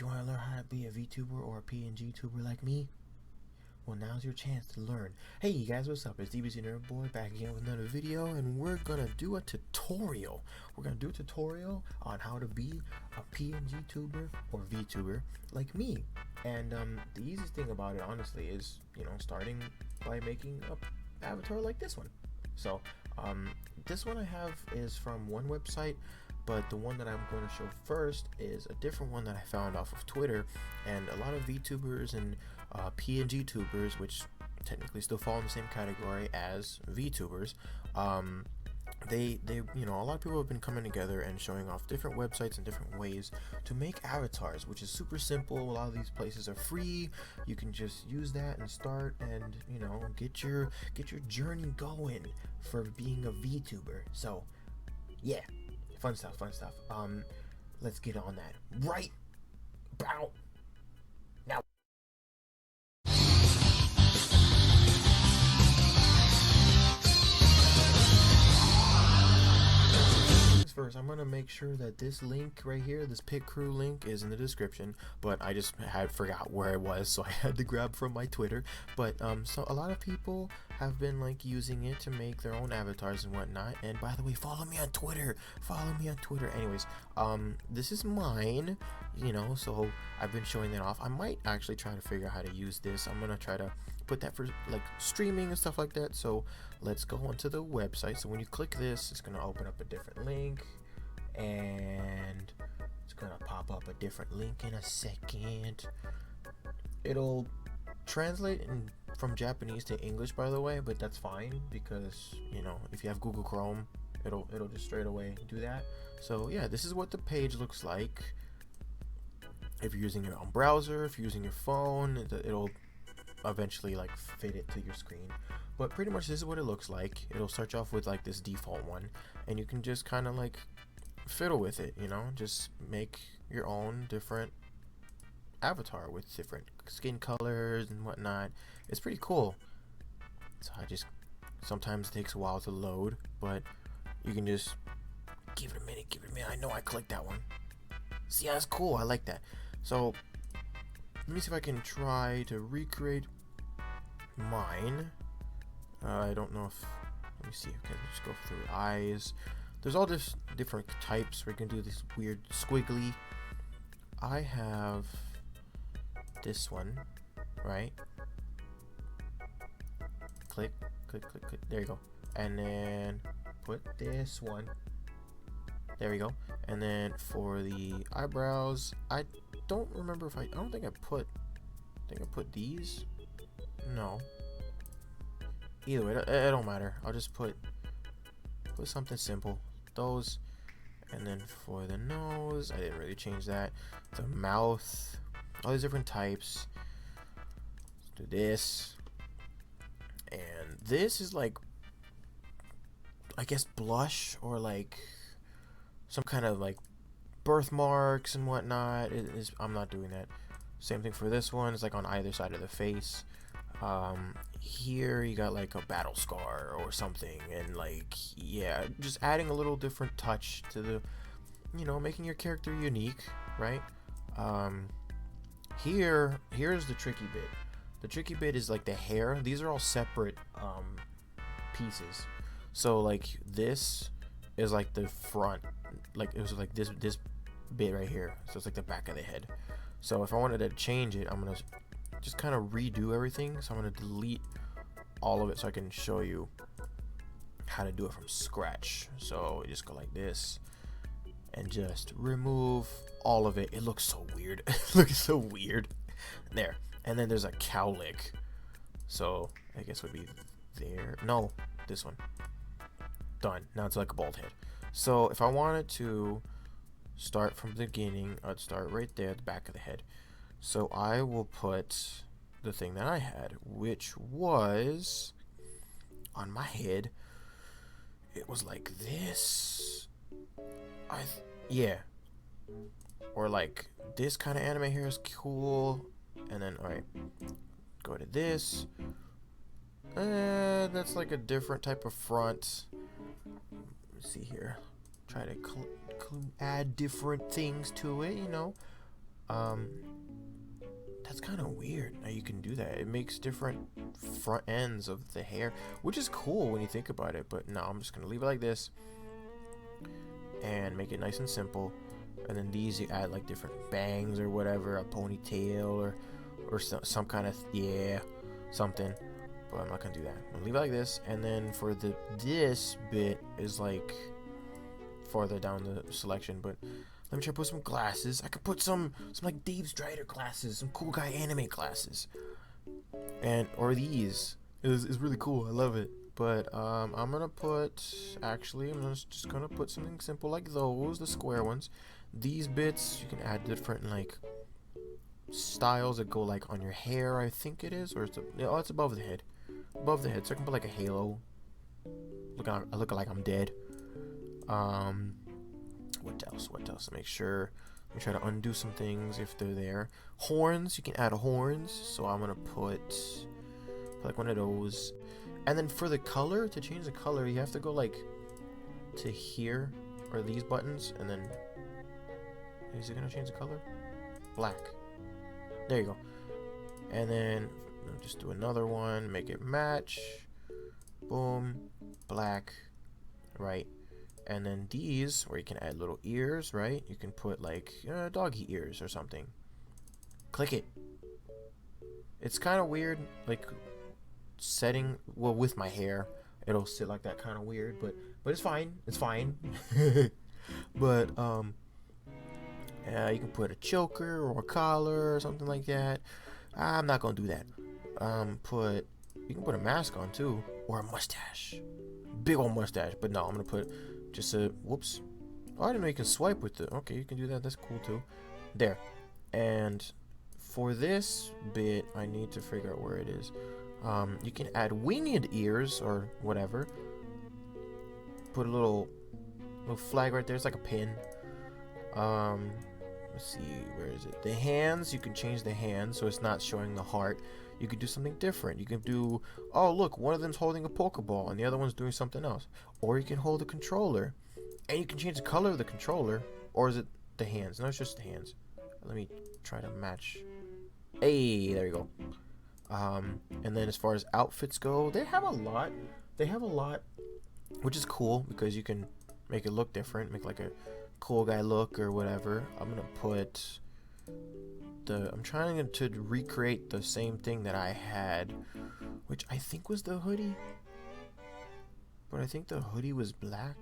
You want to learn how to be a VTuber or a PNG tuber like me? Well, now's your chance to learn. Hey you guys, what's up? It's DBC Nerd Boy back again with another video, and we're gonna do a tutorial. We're gonna do a tutorial on how to be a PNG tuber or VTuber like me. And the easiest thing about it, honestly, is starting by making a avatar like this one. So this one I have is from one website, but the one that I'm going to show first is a different one that I found off of Twitter. And a lot of VTubers and PNG tubers, which technically still fall in the same category as VTubers, they a lot of people have been coming together and showing off different websites and different ways to make avatars, which is super simple. A lot of these places are free. You can just use that and start and get your journey going for being a VTuber. So yeah, fun stuff. Let's get on that right about now. First, I'm gonna make sure that this link right here, this pit crew link, is in the description, but I just forgot where it was, so I had to grab from my Twitter. But so a lot of people have been like using it to make their own avatars and whatnot. And by the way, follow me on Twitter. Anyways, this is mine, so I've been showing that off. I might actually try to figure out how to use this. I'm gonna try to put that for like streaming and stuff like that. So let's go onto the website. So when you click this, it's gonna open up a different link, and it's gonna pop up a different link in a second. It'll translate from Japanese to English, by the way, but that's fine because if you have Google Chrome, it'll just straight away do that. So yeah, this is what the page looks like. If you're using your own browser, if you're using your phone, it'll eventually like fit it to your screen. But pretty much this is what it looks like. It'll start off with like this default one, and you can just kind of like fiddle with it, just make your own different avatar with different skin colors and whatnot. It's pretty cool. So sometimes it takes a while to load, but you can just give it a minute. I know I clicked that one. See, that's cool. I like that. So let me see if I can try to recreate mine. I don't know if, let me see. Okay, let's just go through the eyes. There's all this different types where you can do this weird squiggly. I have this one, right? Click. There you go. And then put this one. There we go. And then for the eyebrows, I don't remember if I don't think I put these. No. Either way, it don't matter. I'll just put something simple. Those. And then for the nose, I didn't really change that. The mouth, all these different types. Let's do this. And this is like, I guess, blush or like some kind of like birthmarks and whatnot. I'm not doing that. Same thing for this one. It's like on either side of the face. Here you got like a battle scar or something, and like, yeah, just adding a little different touch to the, making your character unique, right? Here's the tricky bit. The tricky bit is like the hair. These are all separate pieces. So like this is like the front, like it was like this bit right here. So it's like the back of the head. So if I wanted to change it, I'm gonna just kind of redo everything. So I'm gonna delete all of it so I can show you how to do it from scratch. So you just go like this and just remove all of it. It looks so weird. It looks so weird. There. And then there's a cowlick. So I guess would be there. No, this one. Done. Now it's like a bald head. So if I wanted to start from the beginning, I'd start right there at the back of the head. So I will put the thing that I had, which was on my head. It was like this. Yeah. Or like this kind of anime hair is cool. And then, alright, go to this. That's like a different type of front. Let's see here. Try to add different things to it, Um, that's kind of weird how you can do that. It makes different front ends of the hair, which is cool when you think about it. But no, I'm just gonna leave it like this and make it nice and simple. And then these you add like different bangs or whatever, a ponytail or some kind of something. But I'm not gonna do that. I'm gonna leave it like this. And then for this bit is like farther down the selection, but let me try to put some glasses. I could put some like Dave Strider glasses, some cool guy anime glasses, or these. Is really cool. I love it. But I'm gonna put, actually, I'm just gonna put something simple like those, the square ones. These bits you can add different like styles that go like on your hair, I think it is, or it's above the head, so I can put like a halo. I look like I'm dead. What else? Make sure. Let me try to undo some things if they're there. Horns, you can add horns. So I'm gonna put like one of those. And then for the color, to change the color, you have to go like to here, or these buttons, and then is it gonna change the color? Black. There you go. And then I'll just do another one, make it match. Boom, black, right? And then these, where you can add little ears, right? You can put like doggy ears or something. Click it. It's kind of weird, like setting. Well, with my hair, it'll sit like that, kind of weird, but it's fine. It's fine. But you can put a choker or a collar or something like that. I'm not gonna do that. You can put a mask on too, or a mustache, big old mustache. But no, I'm gonna put just a whoops. Oh, I didn't know you can swipe with it. Okay, you can do that. That's cool too. There. And for this bit, I need to figure out where it is. You can add winged ears or whatever. Put a little flag right there. It's like a pin. Let's see, where is it? The hands, you can change the hands so it's not showing the heart. You could do something different. You can do, oh look, one of them's holding a Pokeball and the other one's doing something else. Or you can hold a controller and you can change the color of the controller. Or is it the hands? No, it's just the hands. Let me try to match. Hey, there you go. And then as far as outfits go, they have a lot, which is cool because you can make it look different, make like a cool guy look or whatever. I'm gonna put I'm trying to recreate the same thing that I had, which I think was the hoodie, but I think the hoodie was black.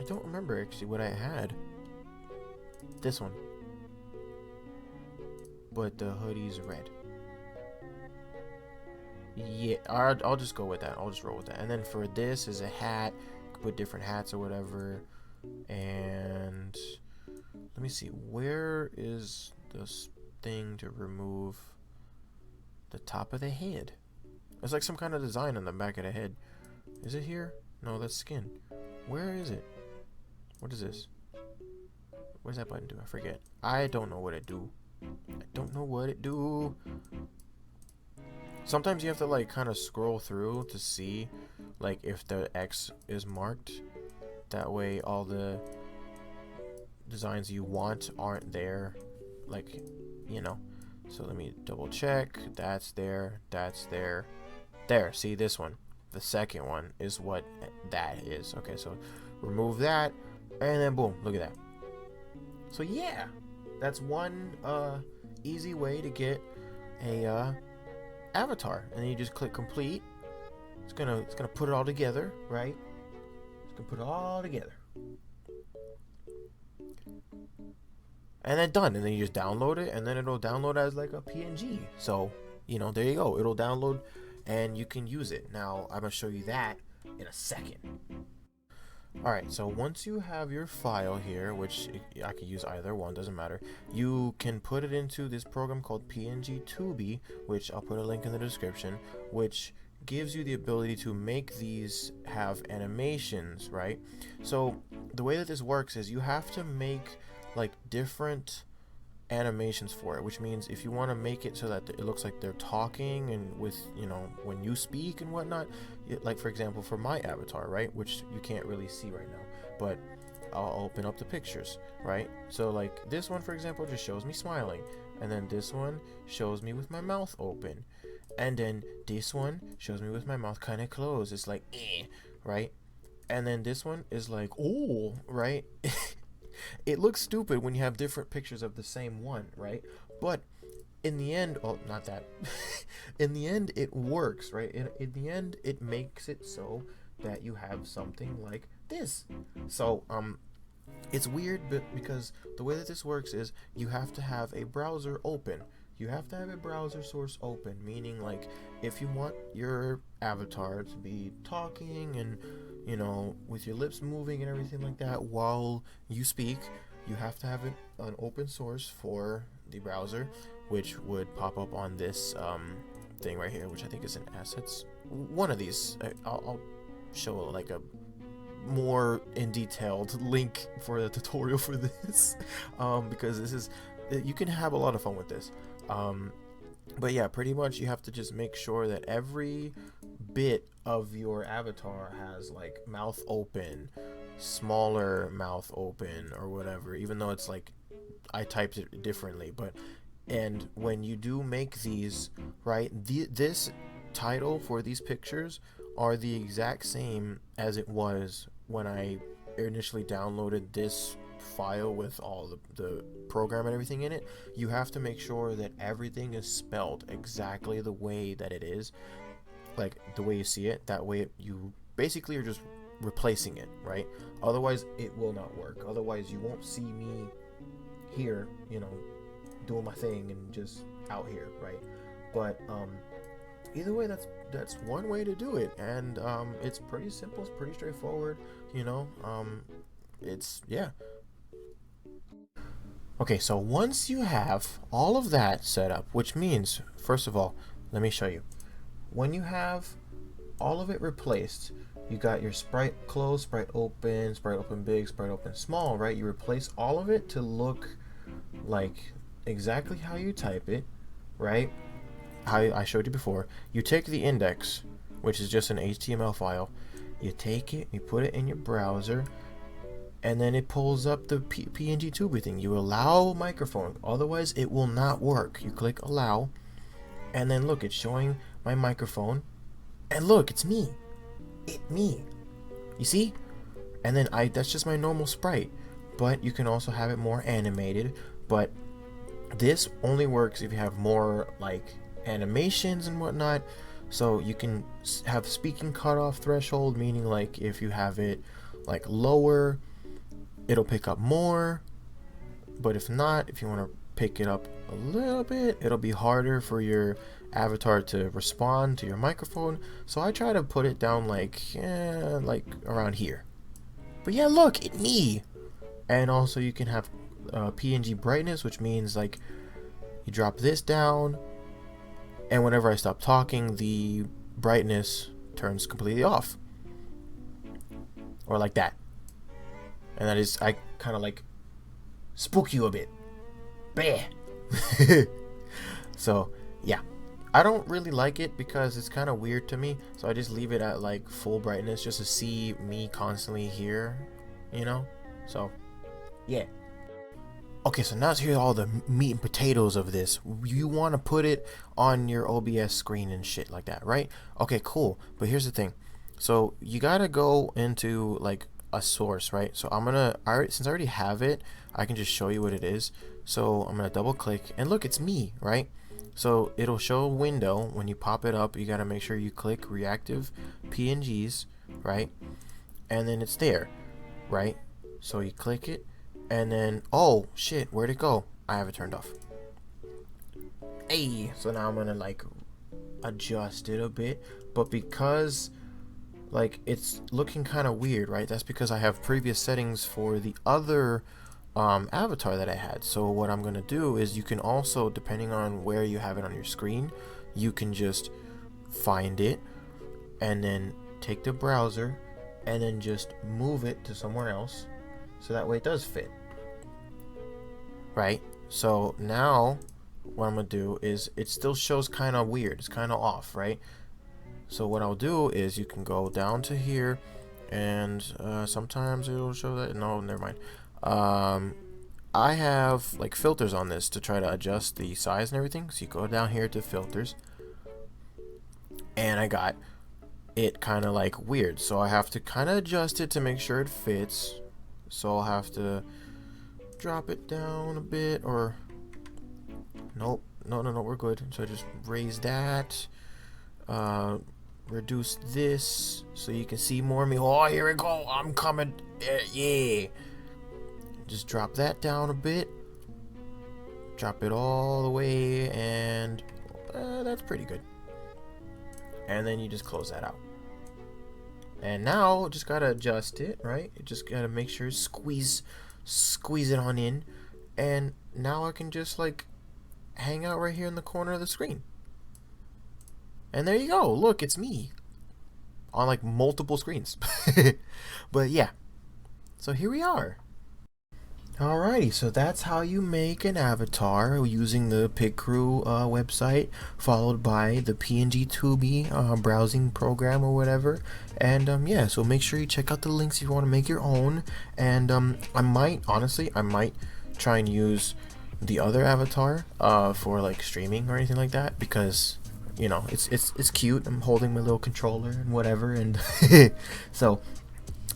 I don't remember actually what I had. This one, but the hoodie's red. Yeah, I'll just go with that. I'll just roll with that. And then for this is a hat. You can put different hats or whatever. And let me see, where is this thing to remove the top of the head? It's like some kind of design on the back of the head. Is it here? No, that's skin. Where is it? What is this? What does that button do? I forget. I don't know what it do. Sometimes you have to like kind of scroll through to see like if the X is marked. That way all the designs you want aren't there, like, you know. So let me double check. That's there, there. See, this one, the second one, is what that is. Okay, so remove that and then boom, look at that. So yeah, that's one easy way to get a avatar. And then you just click complete. It's gonna put it all together, right? It's gonna put it all together. And then done. And then you just download it, and then it'll download as like a PNG. So, you know, there you go. It'll download and you can use it. Now I'm gonna show you that in a second. Alright, so once you have your file here, which I could use either one, doesn't matter, you can put it into this program called PNG Tubi, which I'll put a link in the description, which gives you the ability to make these have animations, right? So the way that this works is you have to make like different animations for it, which means if you want to make it so that it looks like they're talking and with, you know, when you speak and whatnot, like for example for my avatar, right, which you can't really see right now, but I'll open up the pictures, right? So like this one, for example, just shows me smiling, and then this one shows me with my mouth open, and then this one shows me with my mouth kind of closed. It's like right? And then this one is like, oh, right? It looks stupid when you have different pictures of the same one, right? But in the end, oh, not that. In the end, it works, right? In the end, it makes it so that you have something like this. So, it's weird, but because the way that this works is you have to have a browser open. You have to have a browser source open, meaning like if you want your avatar to be talking and, you know, with your lips moving and everything like that while you speak, you have to have an open source for the browser, which would pop up on this thing right here, which I think is in assets. One of these, I'll show like a more in detailed link for the tutorial for this, because this is, you can have a lot of fun with this. But yeah, pretty much you have to just make sure that every bit of your avatar has like mouth open, smaller mouth open, or whatever, even though it's like I typed it differently. But and when you do make these, right, this title for these pictures are the exact same as it was when I initially downloaded this file with all the program and everything in it. You have to make sure that everything is spelled exactly the way that it is, like the way you see it. That way you basically are just replacing it, right? Otherwise it will not work. Otherwise you won't see me here, you know, doing my thing and just out here, right? But either way, that's one way to do it, and it's pretty simple, it's pretty straightforward, you know. It's, yeah. Okay, so once you have all of that set up, which means, first of all, let me show you. When you have all of it replaced, you got your sprite closed, sprite open big, sprite open small, right? You replace all of it to look like exactly how you type it, right? How I showed you before. You take the index, which is just an HTML file, you take it, you put it in your browser, and then it pulls up the PNG Tuber thing. You allow microphone, otherwise it will not work. You click allow, and then look, it's showing my microphone, and look, it's me. Me. You see? And then that's just my normal sprite, but you can also have it more animated. But this only works if you have more like animations and whatnot. So you can have speaking cutoff threshold, meaning like if you have it like lower, it'll pick up more, but if not, if you want to pick it up a little bit, it'll be harder for your avatar to respond to your microphone. So I try to put it down like around here. But yeah, look, it's me. And also you can have PNG brightness, which means like you drop this down, and whenever I stop talking, the brightness turns completely off, or like that. And that is, I kind of like spook you a bit. Bah. So yeah, I don't really like it because it's kind of weird to me, so I just leave it at like full brightness just to see me constantly here, you know. So yeah. Okay, so now to hear all the meat and potatoes of this. You want to put it on your OBS screen and shit like that, right? Okay, cool. But here's the thing. So you gotta go into like a source, right? So I'm gonna, since I already have it, I can just show you what it is. So I'm gonna double click, and look, it's me, right? So it'll show a window. When you pop it up, you gotta make sure you click reactive PNGs, right? And then it's there, right? So you click it, and then, oh shit, where'd it go? I have it turned off. Hey, so now I'm gonna like adjust it a bit, but because like it's looking kind of weird, right? That's because I have previous settings for the other avatar that I had. So what I'm gonna do is, you can also, depending on where you have it on your screen, you can just find it and then take the browser and then just move it to somewhere else, so that way it does fit, right? So now what I'm gonna do is, it still shows kind of weird, it's kind of off, right? So what I'll do is, you can go down to here and sometimes it'll show that. No, never mind. I have like filters on this to try to adjust the size and everything. So you go down here to filters, and I got it kind of like weird, so I have to kind of adjust it to make sure it fits. So I'll have to drop it down a bit, or nope, no, we're good. So I just raise that, reduce this so you can see more of me. Oh, here we go, I'm coming. Yeah, just drop that down a bit, drop it all the way, and that's pretty good. And then you just close that out. And now just gotta adjust it, right? You just gotta make sure squeeze it on in, and now I can just like hang out right here in the corner of the screen. And there you go. Look, it's me on like multiple screens. But yeah, so here we are. Alrighty, so that's how you make an avatar using the Pit Crew website, followed by the PNG2B browsing program or whatever. And yeah, so make sure you check out the links if you want to make your own. And I might try and use the other avatar for like streaming or anything like that, because you know it's cute. I'm holding my little controller and whatever, and so.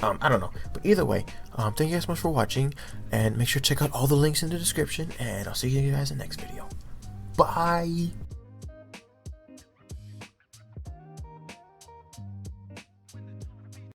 I don't know, but either way, thank you guys so much for watching, and make sure to check out all the links in the description, and I'll see you guys in the next video. Bye!